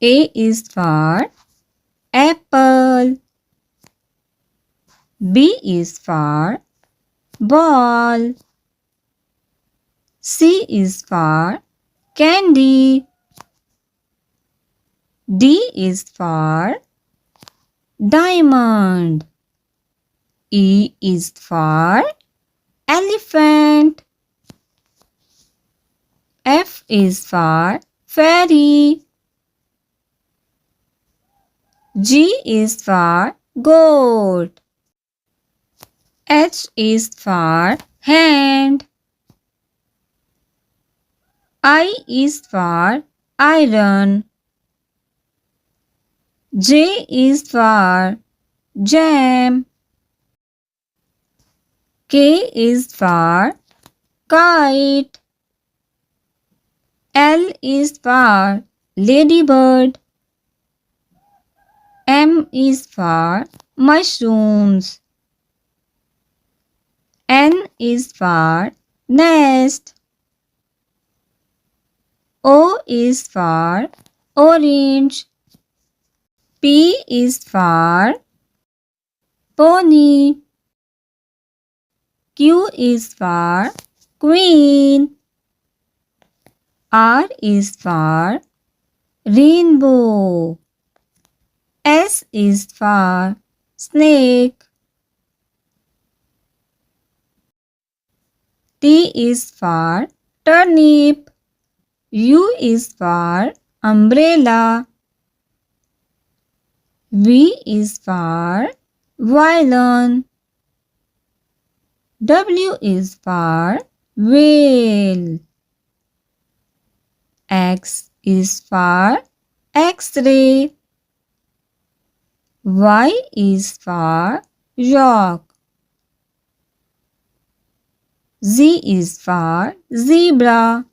A is for apple. B is for ball. C is for candy. D is for diamond. E is for elephant. F is for fairy. G is for goat. H is for hand. I is for iron. J is for jam. K is for kite. L is for ladybird. M is for mushrooms. N is for nest. O is for orange. P is for pony. Q is for queen. R is for rainbow. S is for snake. T is for turnip. U is for umbrella. V is for violin. W is for whale. X is for X-ray. Y is for rock. Z is for zebra.